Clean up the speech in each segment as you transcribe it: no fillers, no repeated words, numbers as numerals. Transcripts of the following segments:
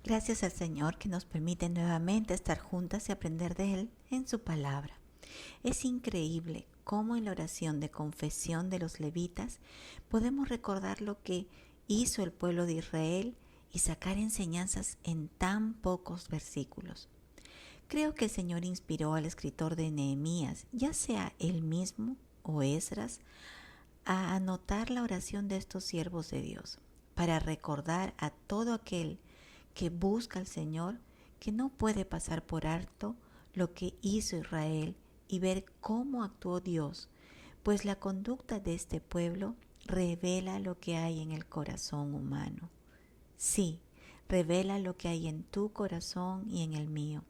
Gracias al Señor que nos permite nuevamente estar juntas y aprender de Él en su palabra. Es increíble cómo en la oración de confesión de los levitas podemos recordar lo que hizo el pueblo de Israel y sacar enseñanzas en tan pocos versículos. Creo que el Señor inspiró al escritor de Nehemías, ya sea él mismo o Esdras, a anotar la oración de estos siervos de Dios, para recordar a todo aquel que busca al Señor que no puede pasar por alto lo que hizo Israel y ver cómo actuó Dios, pues la conducta de este pueblo revela lo que hay en el corazón humano. Sí, revela lo que hay en tu corazón y en el mío.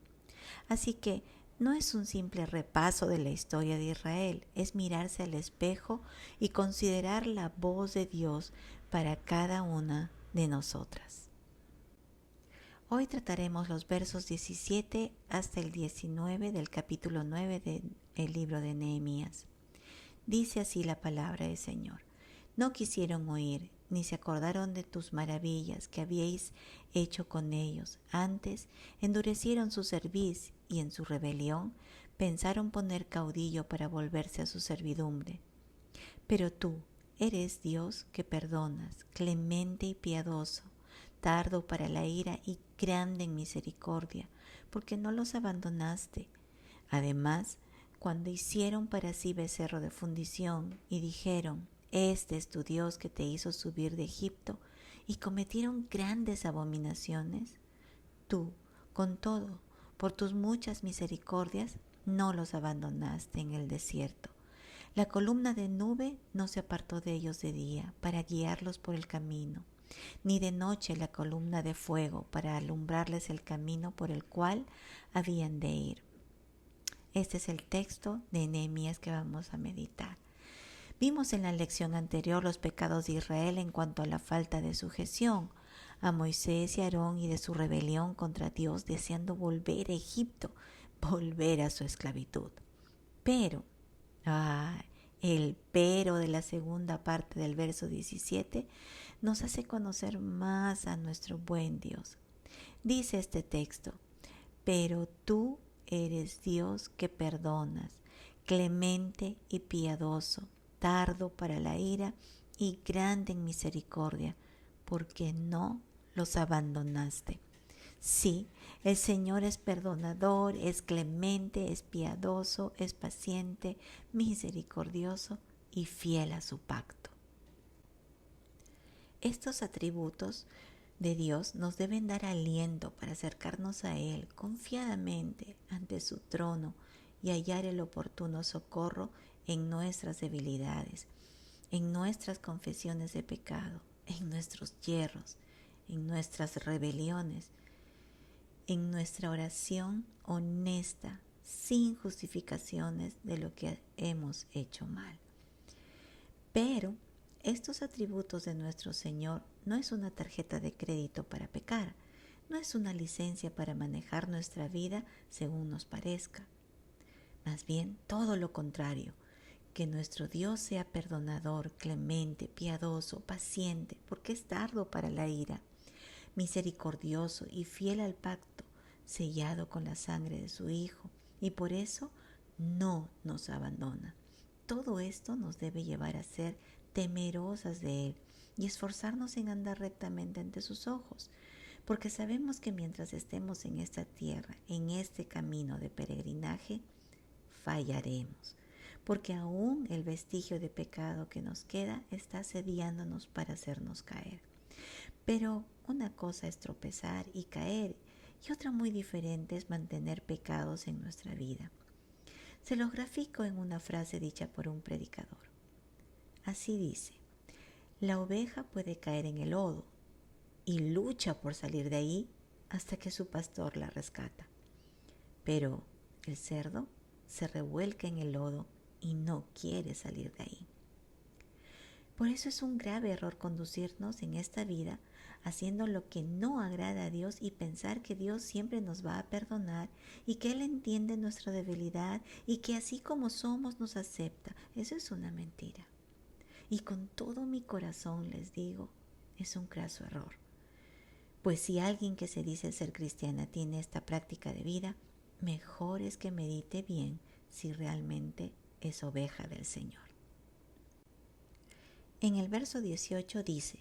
Así que no es un simple repaso de la historia de Israel, es mirarse al espejo y considerar la voz de Dios para cada una de nosotras. Hoy trataremos los versos 17 hasta el 19 del capítulo 9 del libro de Nehemías. Dice así la palabra del Señor: No quisieron oír, ni se acordaron de tus maravillas que habíais hecho con ellos. Antes endurecieron su cerviz y en su rebelión pensaron poner caudillo para volverse a su servidumbre. Pero tú eres Dios que perdonas, clemente y piadoso, tardo para la ira y grande en misericordia, porque no los abandonaste. Además, cuando hicieron para sí becerro de fundición y dijeron: Este es tu Dios que te hizo subir de Egipto, y cometieron grandes abominaciones, tú, con todo, por tus muchas misericordias, no los abandonaste en el desierto. La columna de nube no se apartó de ellos de día para guiarlos por el camino, ni de noche la columna de fuego para alumbrarles el camino por el cual habían de ir. Este es el texto de Nehemías que vamos a meditar. Vimos en la lección anterior los pecados de Israel en cuanto a la falta de sujeción a Moisés y Aarón y de su rebelión contra Dios, deseando volver a Egipto, volver a su esclavitud. Pero, el pero de la segunda parte del verso 17 nos hace conocer más a nuestro buen Dios. Dice este texto: Pero tú eres Dios que perdonas, clemente y piadoso, tardo para la ira y grande en misericordia, porque no los abandonaste. Sí, el Señor es perdonador, es clemente, es piadoso, es paciente, misericordioso y fiel a su pacto. Estos atributos de Dios nos deben dar aliento para acercarnos a Él confiadamente ante su trono y hallar el oportuno socorro en nuestras debilidades, en nuestras confesiones de pecado, en nuestros yerros, en nuestras rebeliones, en nuestra oración honesta, sin justificaciones de lo que hemos hecho mal. Pero estos atributos de nuestro Señor no es una tarjeta de crédito para pecar, no es una licencia para manejar nuestra vida según nos parezca. Más bien, todo lo contrario, que nuestro Dios sea perdonador, clemente, piadoso, paciente, porque es tardo para la ira, misericordioso y fiel al pacto, sellado con la sangre de su Hijo, y por eso no nos abandona. Todo esto nos debe llevar a ser temerosas de Él y esforzarnos en andar rectamente ante sus ojos, porque sabemos que mientras estemos en esta tierra, en este camino de peregrinaje, fallaremos, porque aún el vestigio de pecado que nos queda está asediándonos para hacernos caer. Pero una cosa es tropezar y caer, y otra muy diferente es mantener pecados en nuestra vida. Se los grafico en una frase dicha por un predicador. Así dice: la oveja puede caer en el lodo y lucha por salir de ahí hasta que su pastor la rescata. Pero el cerdo se revuelca en el lodo y no quiere salir de ahí. Por eso es un grave error conducirnos en esta vida haciendo lo que no agrada a Dios y pensar que Dios siempre nos va a perdonar y que Él entiende nuestra debilidad y que así como somos nos acepta. Eso es una mentira. Y con todo mi corazón les digo, es un craso error. Pues si alguien que se dice ser cristiana tiene esta práctica de vida, mejor es que medite bien si realmente es oveja del Señor. En el verso 18 dice: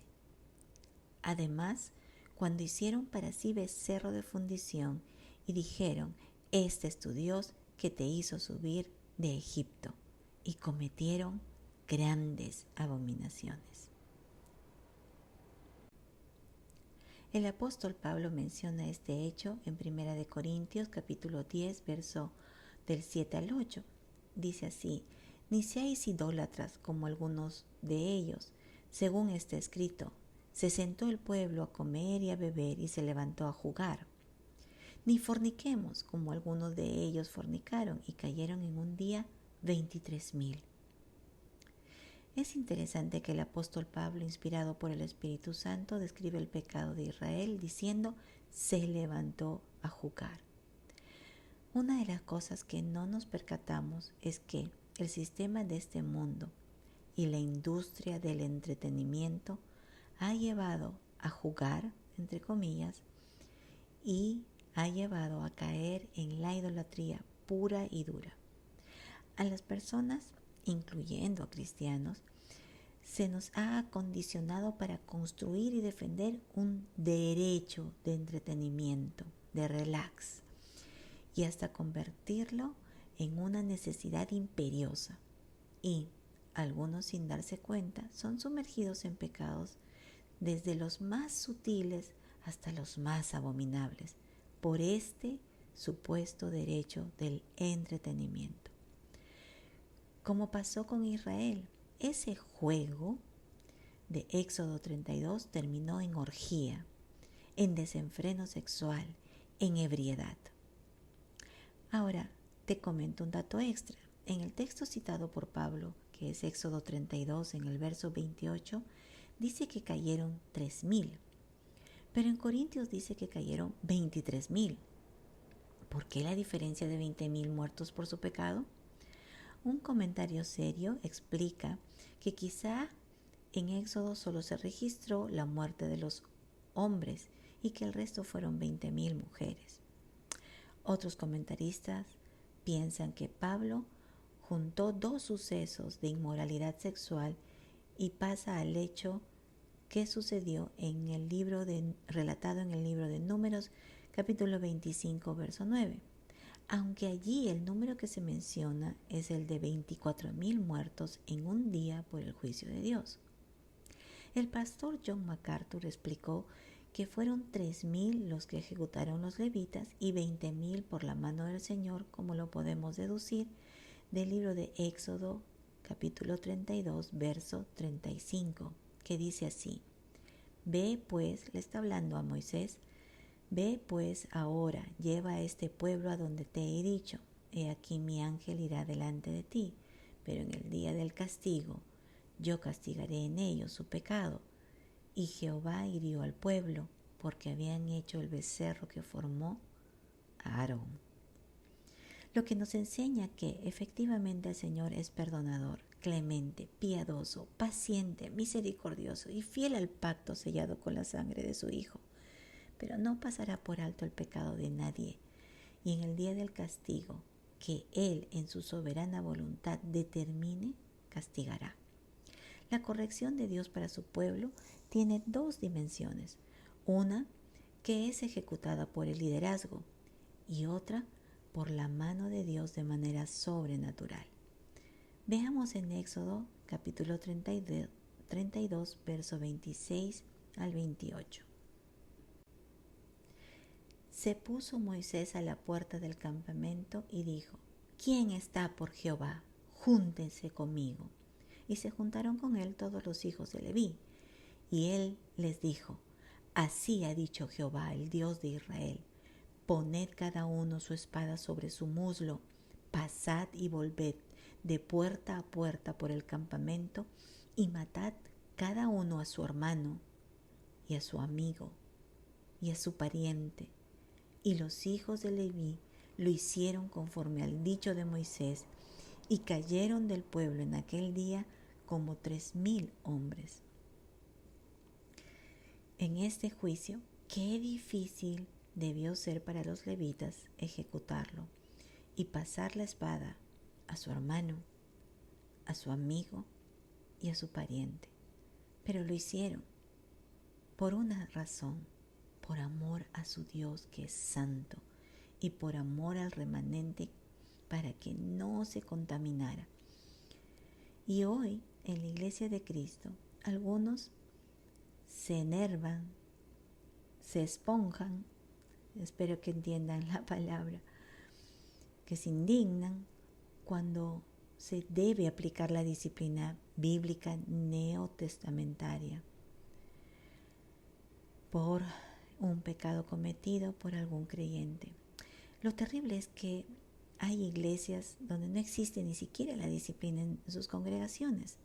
además, cuando hicieron para sí becerro de fundición y dijeron: este es tu Dios que te hizo subir de Egipto, y cometieron grandes abominaciones. El apóstol Pablo menciona este hecho en 1 Corintios capítulo 10, verso del 7 al 8. Dice así: ni seáis idólatras como algunos de ellos, según está escrito: se sentó el pueblo a comer y a beber y se levantó a jugar. Ni forniquemos como algunos de ellos fornicaron y cayeron en un día 23,000. Es interesante que el apóstol Pablo, inspirado por el Espíritu Santo, describe el pecado de Israel diciendo: se levantó a jugar. Una de las cosas que no nos percatamos es que el sistema de este mundo y la industria del entretenimiento ha llevado a jugar, entre comillas, y ha llevado a caer en la idolatría pura y dura. A las personas, incluyendo a cristianos, se nos ha acondicionado para construir y defender un derecho de entretenimiento, de relax, y hasta convertirlo en una necesidad imperiosa. Y algunos, sin darse cuenta, son sumergidos en pecados desde los más sutiles hasta los más abominables, por este supuesto derecho del entretenimiento. Como pasó con Israel, ese juego de Éxodo 32 terminó en orgía, en desenfreno sexual, en ebriedad. Ahora te comento un dato extra. En el texto citado por Pablo, que es Éxodo 32, en el verso 28, dice que cayeron 3,000. Pero en Corintios dice que cayeron 23,000. ¿Por qué la diferencia de 20,000 muertos por su pecado? Un comentario serio explica que quizá en Éxodo solo se registró la muerte de los hombres y que el resto fueron 20,000 mujeres. Otros comentaristas piensan que Pablo juntó dos sucesos de inmoralidad sexual y pasa al hecho que sucedió en el libro relatado en el libro de Números, capítulo 25, verso 9. Aunque allí el número que se menciona es el de 24,000 muertos en un día por el juicio de Dios. El pastor John MacArthur explicó que fueron 3,000 los que ejecutaron los levitas y 20,000 por la mano del Señor, como lo podemos deducir del libro de Éxodo, capítulo 32, verso 35, que dice así: ve pues, le está hablando a Moisés, ve pues ahora, lleva a este pueblo a donde te he dicho, he aquí mi ángel irá delante de ti, pero en el día del castigo yo castigaré en ellos su pecado. Y Jehová hirió al pueblo, porque habían hecho el becerro que formó Aarón. Lo que nos enseña que efectivamente el Señor es perdonador, clemente, piadoso, paciente, misericordioso y fiel al pacto sellado con la sangre de su Hijo. Pero no pasará por alto el pecado de nadie, y en el día del castigo que Él en su soberana voluntad determine, castigará. La corrección de Dios para su pueblo tiene dos dimensiones, una que es ejecutada por el liderazgo y otra por la mano de Dios de manera sobrenatural. Veamos en Éxodo capítulo 32, verso 26 al 28. Se puso Moisés a la puerta del campamento y dijo: ¿quién está por Jehová? Júntense conmigo. Y se juntaron con él todos los hijos de Leví. Y él les dijo: así ha dicho Jehová, el Dios de Israel: poned cada uno su espada sobre su muslo, pasad y volved de puerta a puerta por el campamento, y matad cada uno a su hermano, y a su amigo, y a su pariente. Y los hijos de Leví lo hicieron conforme al dicho de Moisés, y cayeron del pueblo en aquel día como 3,000 hombres. En este juicio, Qué difícil debió ser para los levitas ejecutarlo y pasar la espada a su hermano, a su amigo y a su pariente. Pero lo hicieron por una razón, por amor a su Dios que es santo y por amor al remanente para que no se contaminara. Y hoy en la Iglesia de Cristo algunos se enervan, se esponjan, espero que entiendan la palabra, que se indignan cuando se debe aplicar la disciplina bíblica neotestamentaria por un pecado cometido por algún creyente. Lo terrible es que hay iglesias donde no existe ni siquiera la disciplina en sus congregaciones.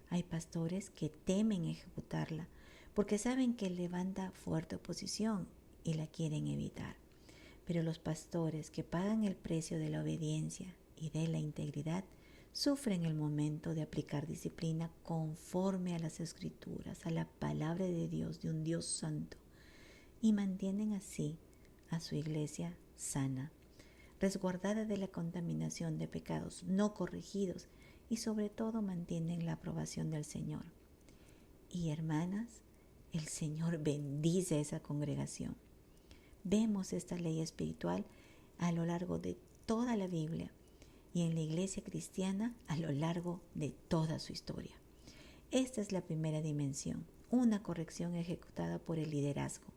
Hay pastores que temen ejecutarla porque saben que levanta fuerte oposición y la quieren evitar. Pero los pastores que pagan el precio de la obediencia y de la integridad sufren el momento de aplicar disciplina conforme a las Escrituras, a la palabra de Dios, de un Dios santo, y mantienen así a su iglesia sana, resguardada de la contaminación de pecados no corregidos y sobre todo mantienen la aprobación del Señor. Y hermanas, el Señor bendice a esa congregación. Vemos esta ley espiritual a lo largo de toda la Biblia y en la iglesia cristiana a lo largo de toda su historia. Esta es la primera dimensión, una corrección ejecutada por el liderazgo.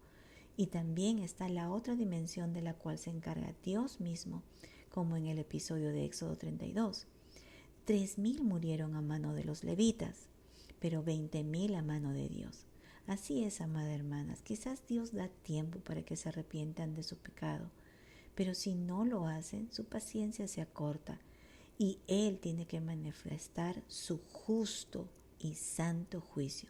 Y también está la otra dimensión de la cual se encarga Dios mismo, como en el episodio de Éxodo 32. 3,000 murieron a mano de los levitas, pero 20,000 a mano de Dios. Así es, amadas hermanas, quizás Dios da tiempo para que se arrepientan de su pecado, pero si no lo hacen, su paciencia se acorta y Él tiene que manifestar su justo y santo juicio,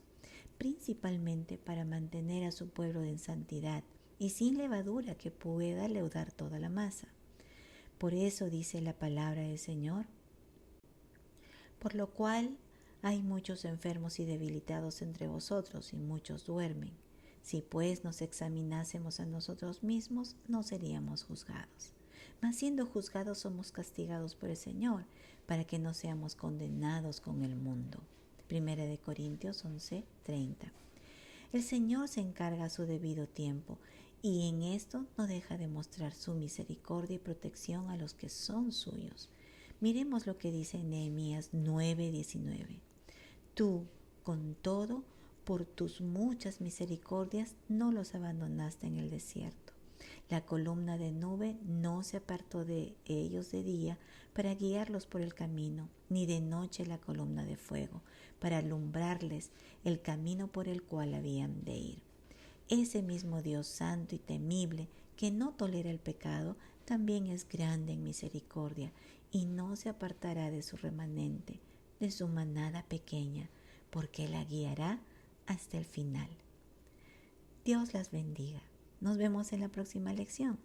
principalmente para mantener a su pueblo en santidad y sin levadura que pueda leudar toda la masa. Por eso dice la palabra del Señor: por lo cual hay muchos enfermos y debilitados entre vosotros, y muchos duermen. Si pues nos examinásemos a nosotros mismos, no seríamos juzgados. Mas siendo juzgados somos castigados por el Señor, para que no seamos condenados con el mundo. 1 Corintios 11:30. El Señor se encarga a su debido tiempo, y en esto no deja de mostrar su misericordia y protección a los que son suyos. Miremos lo que dice en Nehemías 9:19. Tú, con todo, por tus muchas misericordias, no los abandonaste en el desierto. La columna de nube no se apartó de ellos de día para guiarlos por el camino, ni de noche la columna de fuego, para alumbrarles el camino por el cual habían de ir. Ese mismo Dios santo y temible, que no tolera el pecado, también es grande en misericordia, y no se apartará de su remanente, de su manada pequeña, porque la guiará hasta el final. Dios las bendiga. Nos vemos en la próxima lección.